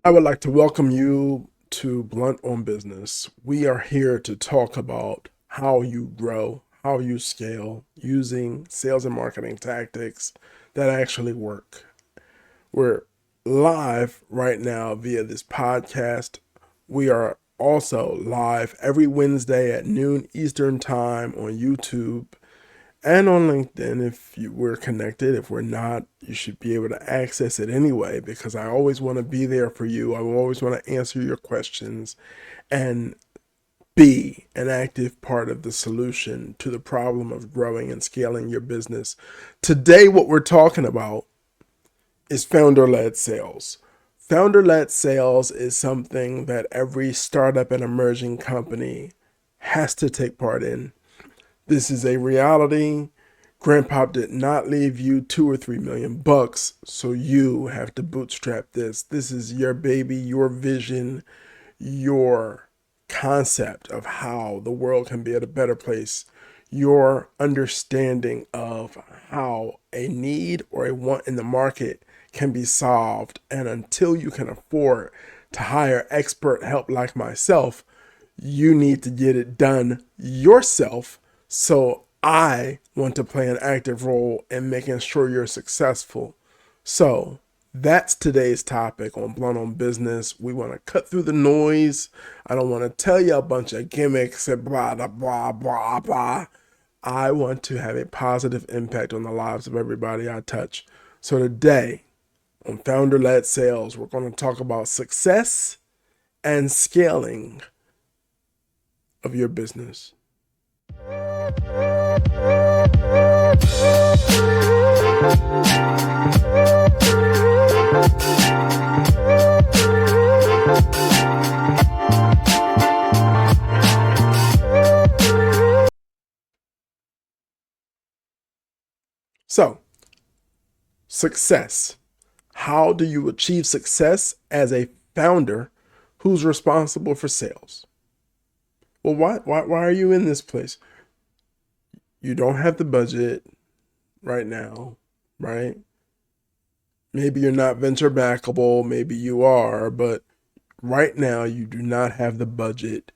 I would like to welcome you to Blunt on Business. We are here to talk about how you grow, how you scale using sales and marketing tactics that actually work. We're live right now via this podcast. We are also live every Wednesday at noon Eastern Time on YouTube and on LinkedIn. If we're connected. If we're not, you should be able to access it anyway, because I always want to be there for you. I always want to answer your questions and be an active part of the solution to the problem of growing and scaling your business. Today, what we're talking about is founder-led sales. Founder-led sales is something that every startup and emerging company has to take part in. This is a reality. Grandpa did not leave you $2 or $3 million, so you have to bootstrap this. This is your baby, your vision, your concept of how the world can be at a better place, your understanding of how a need or a want in the market can be solved. And until you can afford to hire expert help like myself, you need to get it done yourself. So I want to play an active role in making sure you're successful. So that's today's topic on Blunt on Business. We want to cut through the noise. I don't want to tell you a bunch of gimmicks and blah, blah, blah, blah, blah. I want to have a positive impact on the lives of everybody I touch. So today on Founder Led Sales, we're going to talk about success and scaling of your business. So, success. How do you achieve success as a founder who's responsible for sales? Well, why are you in this place? You don't have the budget right now, right? Maybe you're not venture backable, maybe you are, but right now you do not have the budget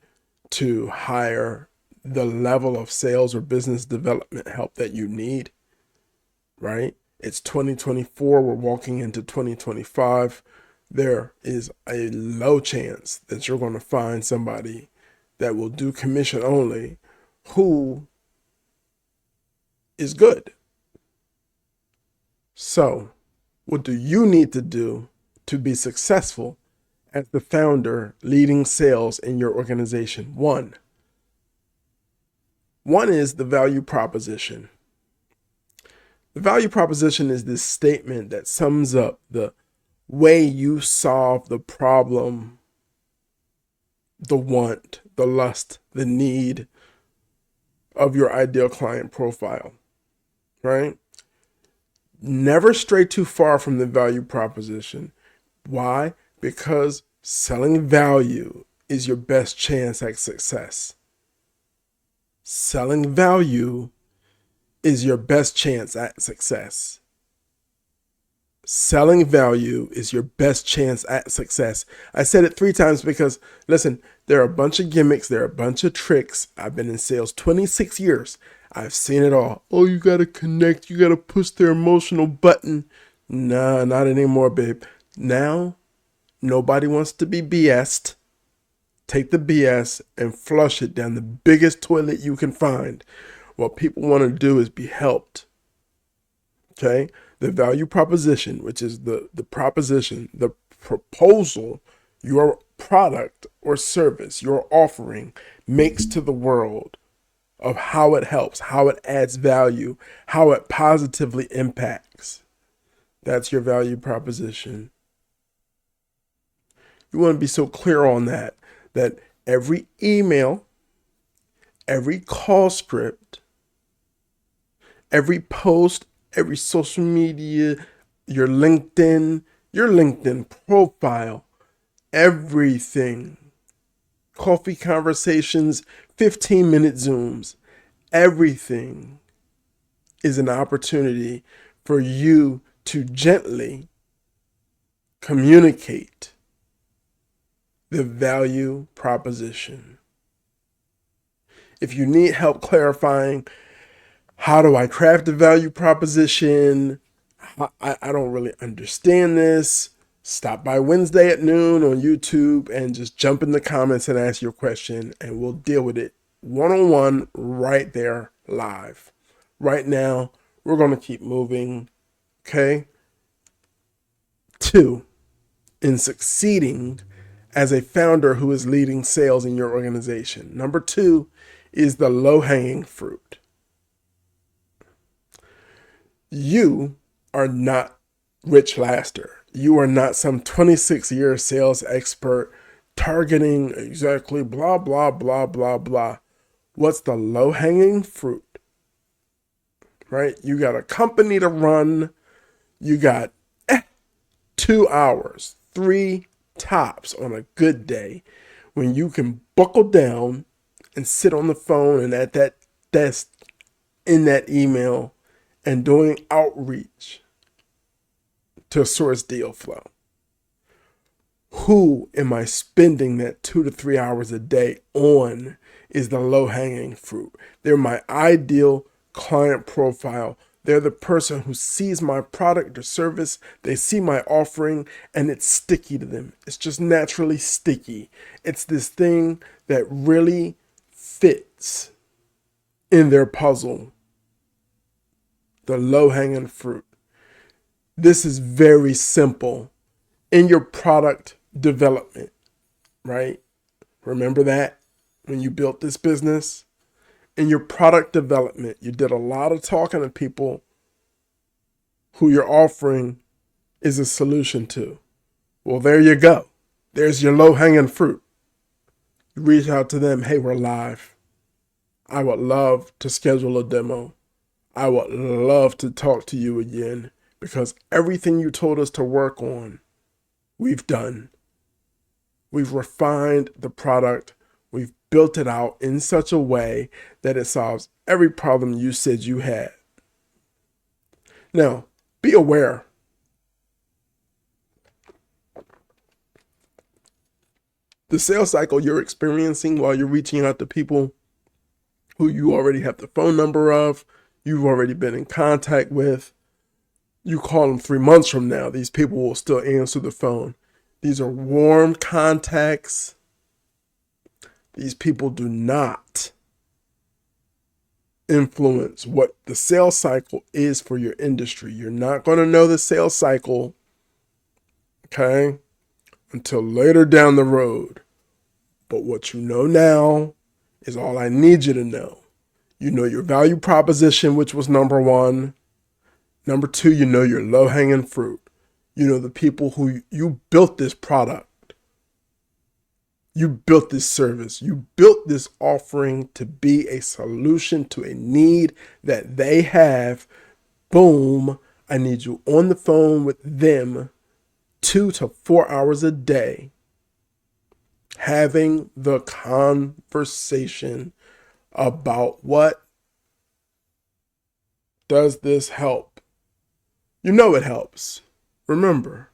to hire the level of sales or business development help that you need, right? It's 2024, we're walking into 2025. There is a low chance that you're going to find somebody that will do commission only who is good. So, what do you need to do to be successful as the founder leading sales in your organization? One is the value proposition. The value proposition is this statement that sums up the way you solve the problem, the want, the lust, the need of your ideal client profile, right? Never stray too far from the value proposition. Why? Because selling value is your best chance at success. Selling value is your best chance at success. Selling value is your best chance at success. I said it 3 times because, listen, there are a bunch of gimmicks, there are a bunch of tricks. I've been in sales 26 years. I've seen it all. Oh, you got to connect. You got to push their emotional button. Nah, not anymore, babe. Now, nobody wants to be BS'd. Take the BS and flush it down the biggest toilet you can find. What people want to do is be helped. Okay? The value proposition, which is the proposition, the proposal, your product or service, your offering makes to the world of how it helps, how it adds value, how it positively impacts. That's your value proposition. You want to be so clear on that every email, every call script, every post, every social media, your LinkedIn profile, everything, coffee conversations, 15-minute Zooms, everything is an opportunity for you to gently communicate the value proposition. If you need help clarifying how do I craft a value proposition, I don't really understand this, stop by Wednesday at noon on YouTube and just jump in the comments and ask your question, and we'll deal with it one-on-one right there live. Right now, we're going to keep moving. Okay. 2, in succeeding as a founder who is leading sales in your organization. Number 2 is the low-hanging fruit. You are not Rich Laster. You are not some 26-year sales expert targeting exactly blah, blah, blah, blah, blah. What's the low-hanging fruit? Right? You got a company to run. You got 2 hours, 3 tops on a good day when you can buckle down and sit on the phone and at that desk in that email and doing outreach to source deal flow. Who am I spending that 2 to 3 hours a day on is the low-hanging fruit. They're my ideal client profile. They're the person who sees my product or service, they see my offering, and it's sticky to them. It's just naturally sticky. It's this thing that really fits in their puzzle. The low-hanging fruit. This is very simple in your product development, right? Remember that when you built this business? In your product development, you did a lot of talking to people who your offering is a solution to. Well, there you go. There's your low-hanging fruit. You reach out to them. Hey, we're live. I would love to schedule a demo. I would love to talk to you again because everything you told us to work on, we've done. We've refined the product. We've built it out in such a way that it solves every problem you said you had. Now, be aware. The sales cycle you're experiencing while you're reaching out to people who you already have the phone number of, you've already been in contact with, you call them 3 months from now, these people will still answer the phone. These are warm contacts. These people do not influence what the sales cycle is for your industry. You're not going to know the sales cycle, okay, until later down the road. But what you know now is all I need you to know. You know your value proposition, which was number 1. Number 2, you know your low-hanging fruit. You know the people who you built this product. You built this service. You built this offering to be a solution to a need that they have. Boom. I need you on the phone with them 2 to 4 hours a day, having the conversation about what does this help. You know it helps. Remember,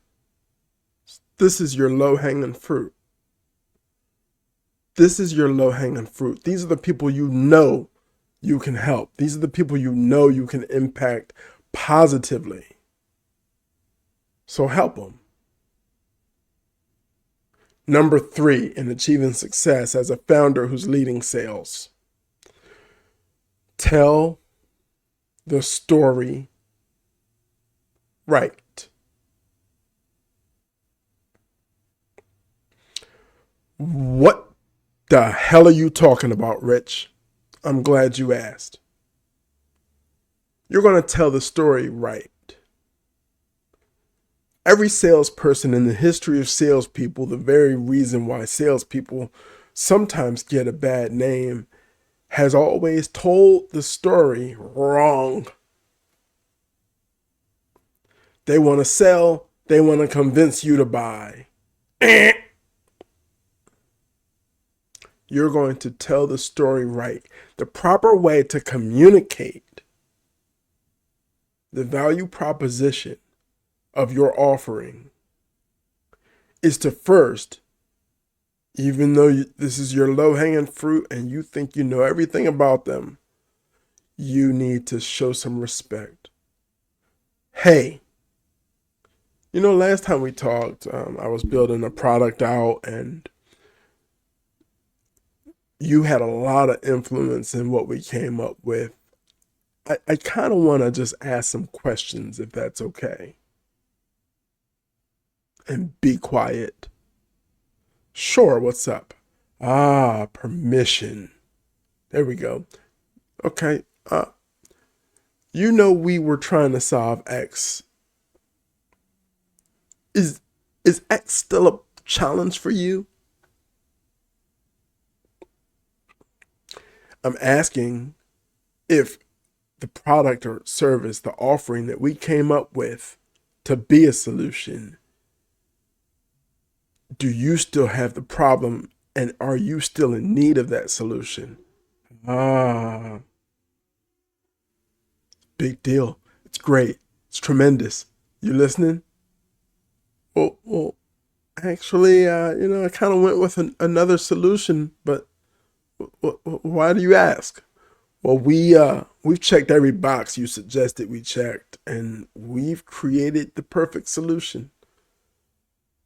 this is your low-hanging fruit. This is your low-hanging fruit. These are the people you know you can help. These are the people you know you can impact positively. So help them. Number 3, in achieving success as a founder who's leading sales. Tell the story right. What the hell are you talking about, Rich? I'm glad you asked. You're going to tell the story right. Every salesperson in the history of salespeople, the very reason why salespeople sometimes get a bad name, has always told the story wrong. They want to sell. They want to convince you to buy. You're going to tell the story right. The proper way to communicate the value proposition of your offering is to first Even though this is your low hanging fruit and you think you know everything about them, you need to show some respect. Hey, last time we talked, I was building a product out and you had a lot of influence in what we came up with. I kind of want to just ask some questions if that's okay. And be quiet. Sure, what's up? Ah, permission. There we go. Okay. We were trying to solve X. Is X still a challenge for you? I'm asking if the product or service, the offering that we came up with to be a solution, do you still have the problem and are you still in need of that solution? Ah, big deal. It's great. It's tremendous. You listening? Well, actually, I kind of went with another solution, but why do you ask? Well, we've checked every box you suggested we checked, and we've created the perfect solution.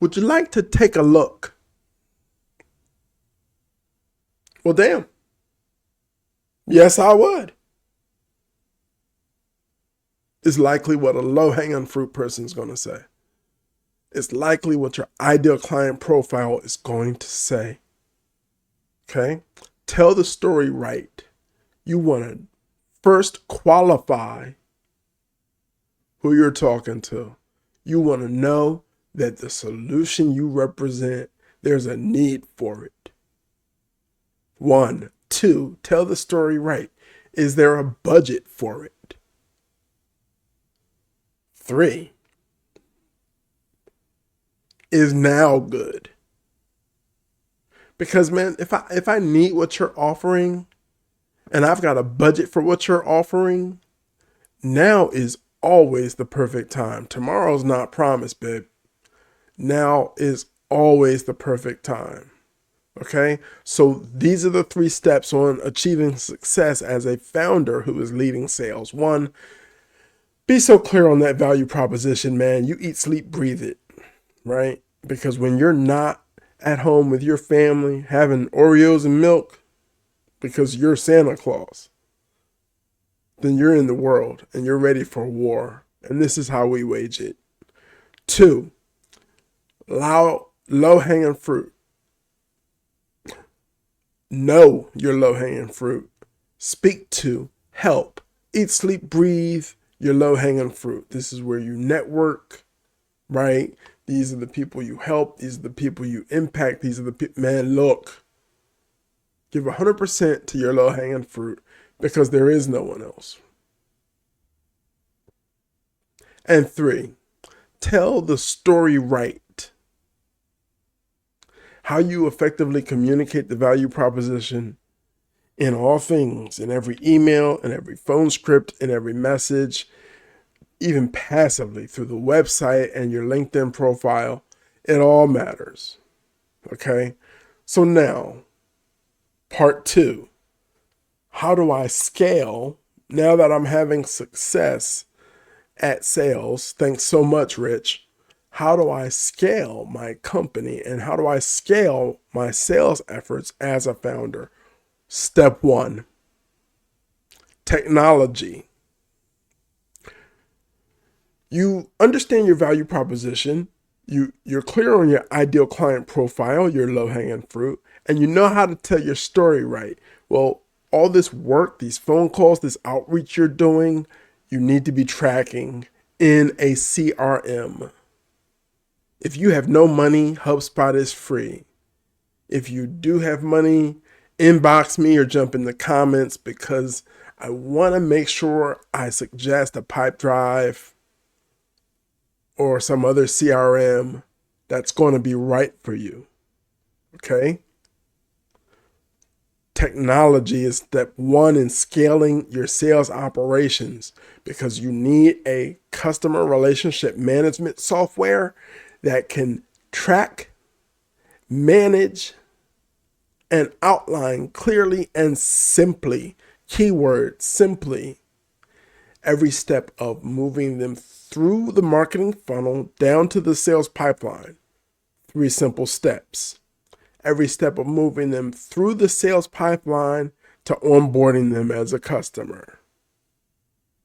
Would you like to take a look? Well, damn. Yes, I would. It's likely what a low-hanging fruit person is going to say. It's likely what your ideal client profile is going to say. Okay? Tell the story right. You want to first qualify who you're talking to. You want to know that the solution you represent, there's a need for it. 1, 2, tell the story right. Is there a budget for it? 3, is now good? Because man, if I need what you're offering and I've got a budget for what you're offering, now is always the perfect time. Tomorrow's not promised, babe. Now is always the perfect time. Okay? So these are the 3 steps on achieving success as a founder who is leading sales. 1, be so clear on that value proposition, man. You eat, sleep, breathe it, right? Because when you're not at home with your family having Oreos and milk because you're Santa Claus, then you're in the world and you're ready for war. And this is how we wage it. 2, low hanging fruit. Know your low hanging fruit. Speak to, help, eat, sleep, breathe your low hanging fruit. This is where you network, right? These are the people you help. These are the people you impact. These are the people, man, look, give 100% to your low hanging fruit because there is no one else. And 3, tell the story right. How you effectively communicate the value proposition in all things, in every email, in every phone script, in every message, even passively through the website and your LinkedIn profile, it all matters. Okay? So now, part 2, how do I scale now that I'm having success at sales? Thanks so much, Rich. How do I scale my company and how do I scale my sales efforts as a founder? Step 1, technology. You understand your value proposition. You're clear on your ideal client profile, your low-hanging fruit, and you know how to tell your story right. Well, all this work, these phone calls, this outreach you're doing, you need to be tracking in a CRM. If you have no money, HubSpot is free. If you do have money, inbox me or jump in the comments because I want to make sure I suggest a Pipedrive or some other CRM that's going to be right for you. Okay? Technology is step 1 in scaling your sales operations because you need a customer relationship management software that can track, manage, and outline clearly and simply, keyword simply, every step of moving them through the marketing funnel down to the sales pipeline. 3 simple steps. Every step of moving them through the sales pipeline to onboarding them as a customer.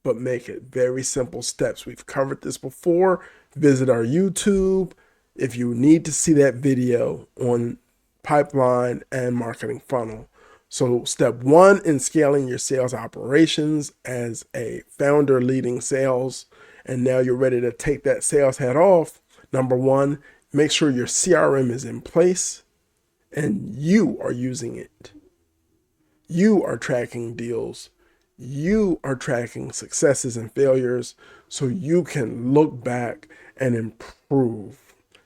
But make it very simple steps. We've covered this before. Visit our YouTube if you need to see that video on pipeline and marketing funnel. So step 1 in scaling your sales operations as a founder leading sales, and now you're ready to take that sales hat off. Number 1, make sure your CRM is in place and you are using it. You are tracking deals. You are tracking successes and failures so you can look back and improve.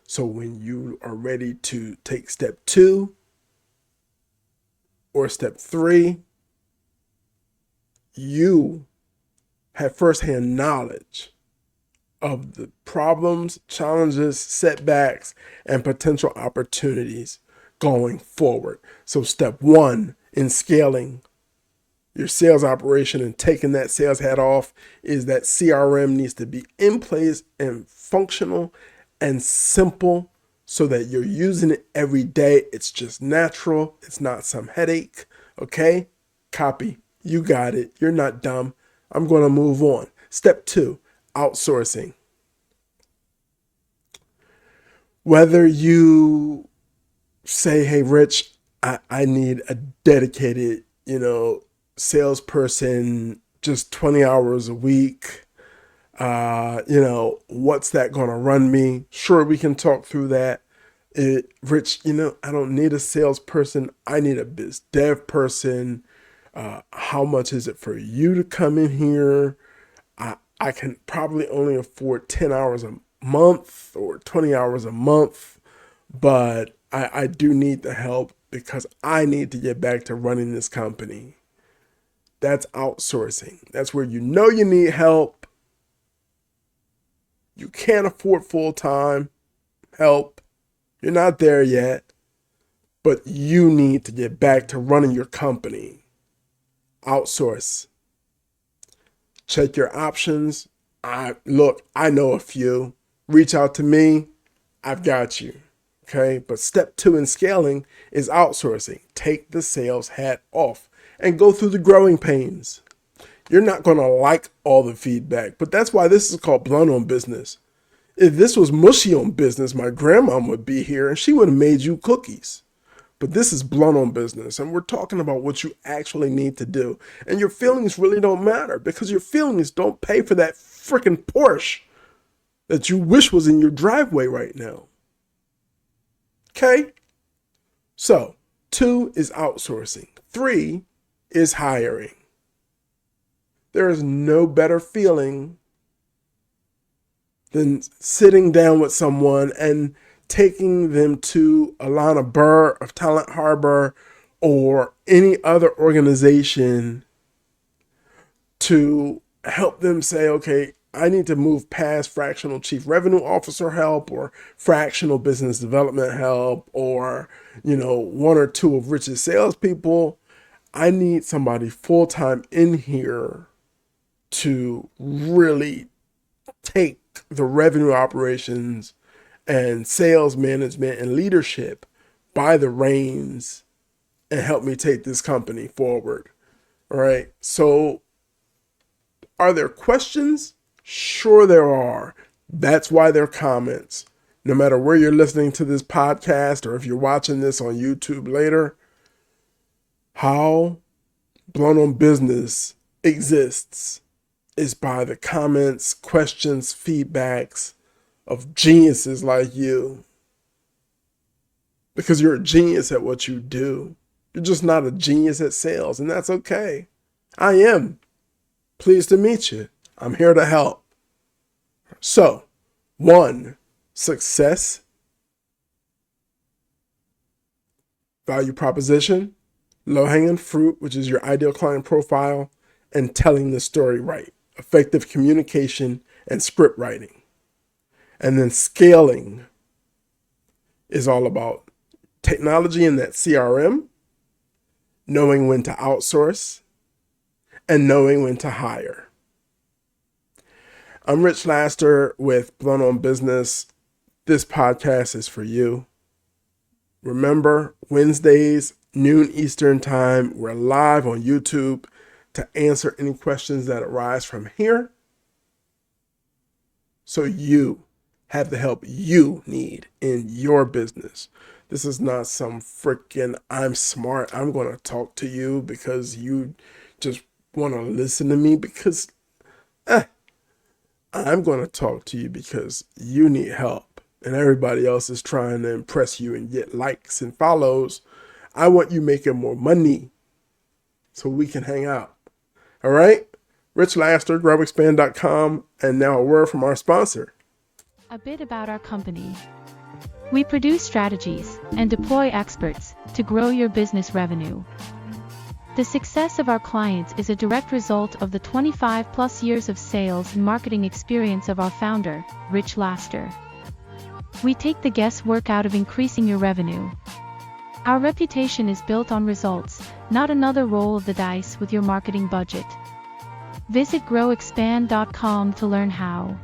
So when you are ready to take step 2 or step 3, you have firsthand knowledge of the problems, challenges, setbacks, and potential opportunities going forward. So step 1 in scaling your sales operation and taking that sales hat off is that CRM needs to be in place and functional and simple so that you're using it every day. It's just natural. It's not some headache. Okay? Copy. You got it. You're not dumb. I'm going to move on. Step 2, outsourcing. Whether you say, hey, Rich, I need a dedicated, salesperson, just 20 hours a week. What's that going to run me? Sure, we can talk through that. Rich, I don't need a salesperson. I need a biz dev person. How much is it for you to come in here? I can probably only afford 10 hours a month or 20 hours a month, but I do need the help because I need to get back to running this company. That's outsourcing. That's where you need help. You can't afford full-time help. You're not there yet, but you need to get back to running your company. Outsource. Check your options. I know a few. Reach out to me. I've got you. Okay. But step 2 in scaling is outsourcing. Take the sales hat off and go through the growing pains. You're not going to like all the feedback, but that's why this is called blunt on business. If this was mushy on business, my grandma would be here and she would have made you cookies. But this is blunt on business, and we're talking about what you actually need to do. And your feelings really don't matter because your feelings don't pay for that freaking Porsche that you wish was in your driveway right now. Okay? So, 2 is outsourcing. 3 is hiring. There is no better feeling than sitting down with someone and taking them to Alana Burr of Talent Harbor or any other organization to help them say, okay, I need to move past fractional chief revenue officer help or fractional business development help or, 1 or 2 of Rich's salespeople. I need somebody full-time in here to really take the revenue operations and sales management and leadership by the reins and help me take this company forward. All right. So are there questions? Sure there are. That's why there are comments. No matter where you're listening to this podcast or if you're watching this on YouTube later, how Blunt on Business exists is by the comments, questions, feedbacks of geniuses like you. Because you're a genius at what you do. You're just not a genius at sales, and that's okay. I am. Pleased to meet you. I'm here to help. So, 1, success, value proposition, low-hanging fruit, which is your ideal client profile, and telling the story right. Effective communication and script writing. And then scaling is all about technology in that CRM, knowing when to outsource, and knowing when to hire. I'm Rich Laster with Blunt on Business. This podcast is for you. Remember, Wednesdays, noon Eastern time, we're live on YouTube to answer any questions that arise from here, so you have the help you need in your business. This is not some freaking I'm smart, I'm going to talk to you because you just want to listen to me, because I'm going to talk to you because you need help and everybody else is trying to impress you and get likes and follows. I want you making more money so we can hang out. All right? Rich Laster, growexpand.com. And now a word from our sponsor. A bit about our company. We produce strategies and deploy experts to grow your business revenue. The success of our clients is a direct result of the 25+ years of sales and marketing experience of our founder, Rich Laster. We take the guesswork out of increasing your revenue. Our reputation is built on results, not another roll of the dice with your marketing budget. Visit growexpand.com to learn how.